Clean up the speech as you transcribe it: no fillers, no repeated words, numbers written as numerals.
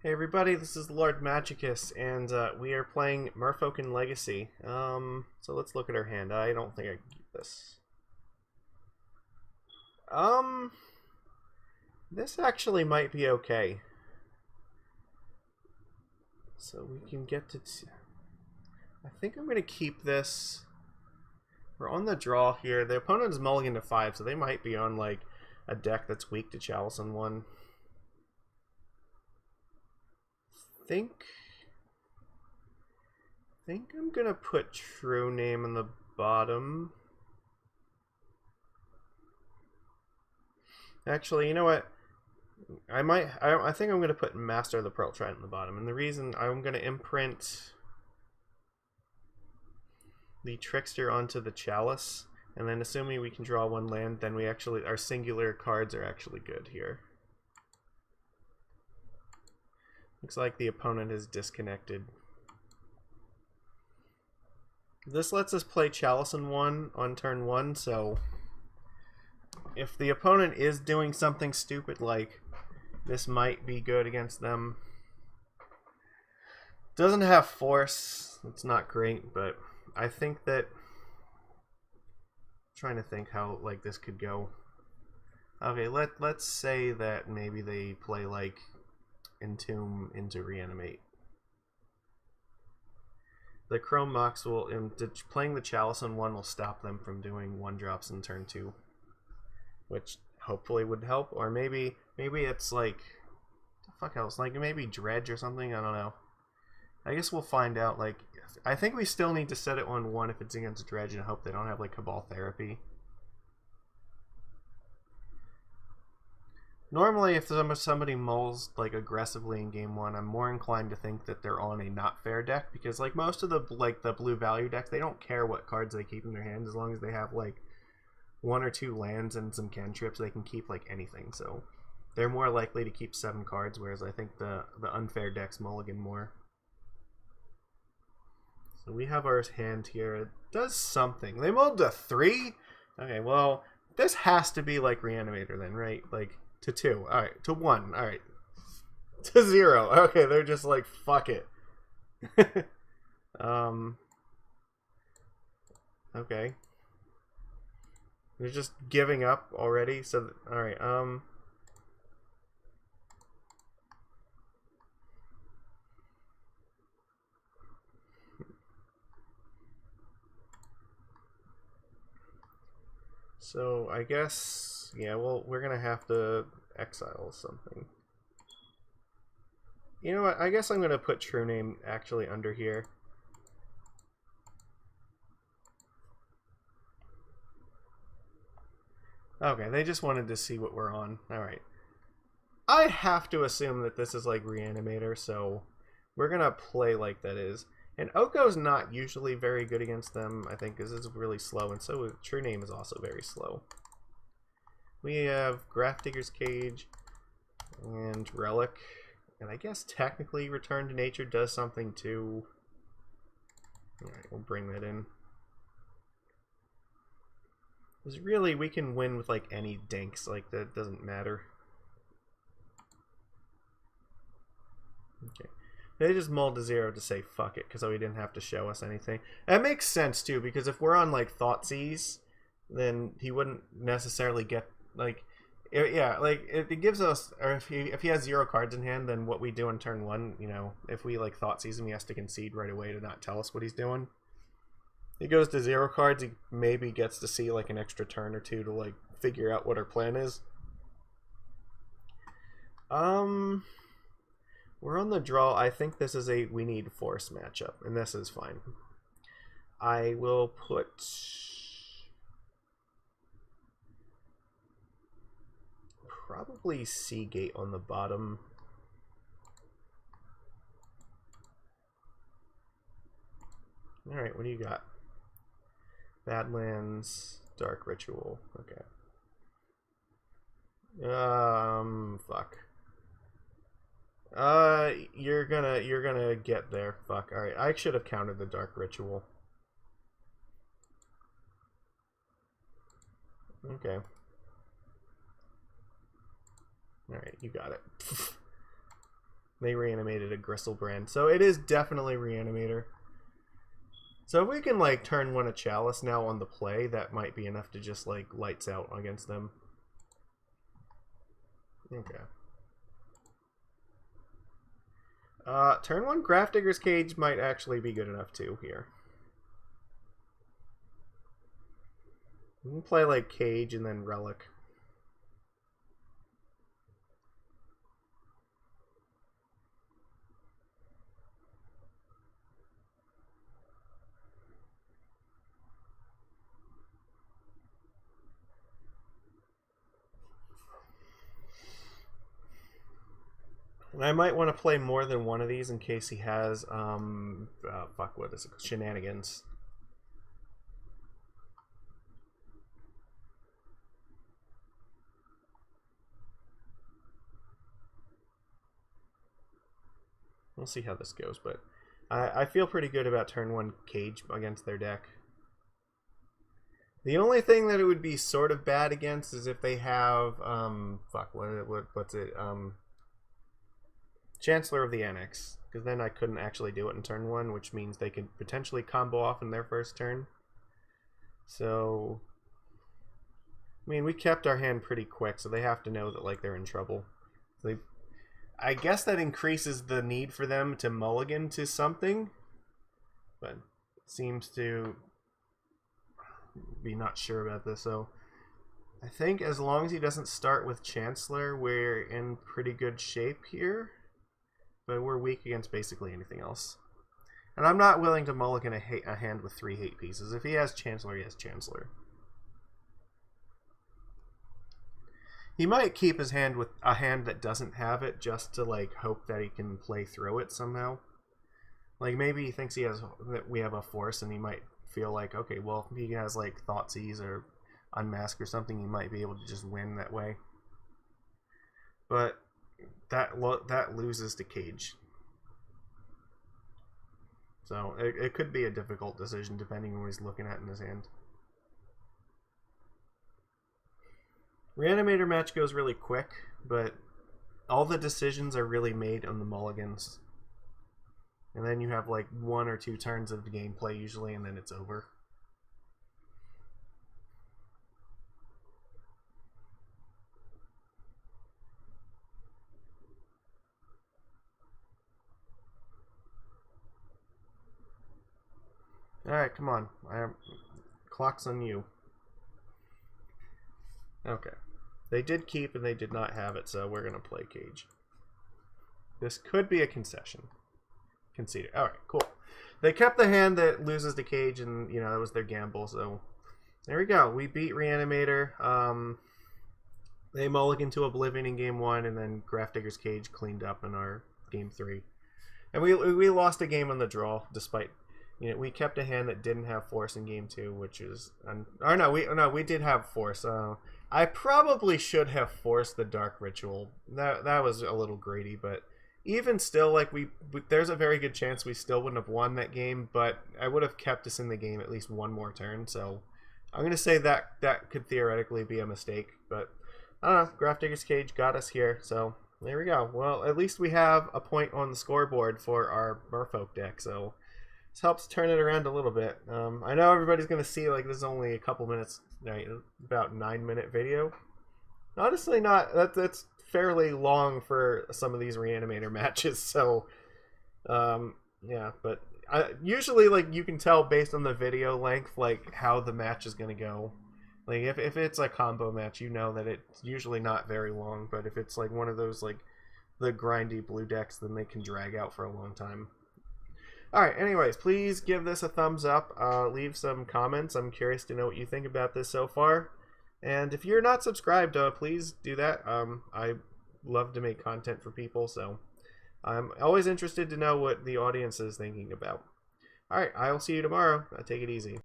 Hey everybody, this is Lord Magicus, and we are playing Merfolk and Legacy. So let's look at our hand. I don't think I can keep this. Um, this actually might be okay. So we can get to... I think I'm going to keep this. We're on the draw here. The opponent is mulligan to 5, so they might be on, like, a deck that's weak to Chalice in 1. think I'm gonna put True Name in the bottom. Actually, you know what? I think I'm gonna put Master of the Pearl Trident in the bottom, and the reason I'm gonna imprint the Trickster onto the Chalice, and then assuming we can draw 1 land, then we actually our singular cards are actually good here. Looks like the opponent is disconnected. This lets us play Chalice in 1 on turn 1, so if the opponent is doing something stupid, like this might be good against them. Doesn't have force, it's not great, but I think that I'm trying to think how like this could go. Okay, let's say that maybe they play like Entomb into Reanimate. The Chrome Mox will playing the Chalice on 1 will stop them from doing 1-drops in turn 2, which hopefully would help. Or maybe it's like the fuck else, like maybe Dredge or something. I don't know. I guess we'll find out. Like, I think we still need to set it on 1 if it's against Dredge, and hope they don't have like Cabal Therapy. Normally, if somebody mulls like aggressively in game 1, I'm more inclined to think that they're on a not fair deck, because like most of the blue value decks, they don't care what cards they keep in their hand as long as they have like 1 or 2 lands and some cantrips. They can keep like anything, so they're more likely to keep 7 cards, whereas I think the unfair decks mulligan more. So we have our hand here. It does something. They mulled to 3? Okay, well, this has to be like Reanimator then, right? Like to 2. Alright, to 1. Alright. To 0. Okay, they're just like, fuck it. Okay. They're just giving up already. So, alright, so I guess, yeah, well, we're gonna have to exile something. You know what? I guess I'm gonna put True Name actually under here. Okay, they just wanted to see what we're on. Alright. I have to assume that this is like Reanimator, so we're gonna play like that is. And Oko's not usually very good against them, I think, because it's really slow, and so True Name is also very slow. We have Grafdigger's Cage and Relic, and I guess technically Return to Nature does something too. Alright, we'll bring that in. Because really, we can win with like any dinks, like that doesn't matter. Okay. They just mulled to 0 to say fuck it, because we didn't have to show us anything. That makes sense too, because if we're on like Thoughtseize, then he wouldn't necessarily get like, yeah, like it gives us, or if he has 0 cards in hand, then what we do in turn 1, you know, if we like Thoughtseize him, he has to concede right away to not tell us what he's doing. He goes to 0 cards, he maybe gets to see like an extra turn or 2 to like figure out what our plan is. We're on the draw. I think this is a we need force matchup, and this is fine. I will put probably Seagate on the bottom. Alright, what do you got? Badlands, Dark Ritual. Okay. Fuck. You're gonna get there. Fuck. Alright, I should have counted the Dark Ritual. Okay. Alright, you got it. They reanimated a Gristlebrand. So it is definitely Reanimator. So if we can, like, turn one a Chalice now on the play, that might be enough to just, like, lights out against them. Okay. Turn one Grafdigger's Cage might actually be good enough, too, here. We can play, like, Cage and then Relic. And I might want to play more than one of these in case he has, what is it? Shenanigans. We'll see how this goes, but I feel pretty good about turn one Cage against their deck. The only thing that it would be sort of bad against is if they have, what's it, Chancellor of the Annex, because then I couldn't actually do it in turn one, which means they could potentially combo off in their first turn. So, I mean, we kept our hand pretty quick, so they have to know that, like, they're in trouble. I guess that increases the need for them to mulligan to something, but it seems to be not sure about this. So I think as long as he doesn't start with Chancellor, we're in pretty good shape here. But we're weak against basically anything else. And I'm not willing to mulligan a hand with 3 hate pieces. If he has Chancellor, he has Chancellor. He might keep his hand with a hand that doesn't have it just to, like, hope that he can play through it somehow. Like, maybe he thinks that we have a force and he might feel like, okay, well, if he has, like, Thoughtseize or Unmask or something, he might be able to just win that way. But that loses to Cage. So it could be a difficult decision depending on what he's looking at in his hand. Reanimator match goes really quick, but all the decisions are really made on the mulligans. And then you have like 1 or 2 turns of the gameplay usually, and then it's over. Alright, come on. Clock's on you. Okay. They did keep and they did not have it, so we're going to play Cage. This could be a concession. Conceded. Alright, cool. They kept the hand that loses to Cage, and, you know, that was their gamble, so there we go. We beat Reanimator. They mulliganed to Oblivion in game 1, and then Grafdigger's Cage cleaned up in our game 3. And we lost a game on the draw, despite, you know, we kept a hand that didn't have Force in game 2, which is, we did have Force. I probably should have forced the Dark Ritual. That was a little greedy, but even still, like, there's a very good chance we still wouldn't have won that game, but I would have kept us in the game at least 1 more turn, so I'm going to say that could theoretically be a mistake, but I don't know. Grafdigger's Cage got us here, so there we go. Well, at least we have a point on the scoreboard for our Merfolk deck, so this helps turn it around a little bit. I know everybody's going to see, like, this is only a couple minutes, right, about 9-minute video. Honestly, not. That's fairly long for some of these Reanimator matches, so yeah, but usually, like, you can tell based on the video length, like, how the match is going to go. Like, if it's a combo match, you know that it's usually not very long, but if it's, like, one of those, like, the grindy blue decks, then they can drag out for a long time. Alright, anyways, please give this a thumbs up, leave some comments. I'm curious to know what you think about this so far. And if you're not subscribed, please do that. I love to make content for people, so I'm always interested to know what the audience is thinking about. Alright, I'll see you tomorrow. Take it easy.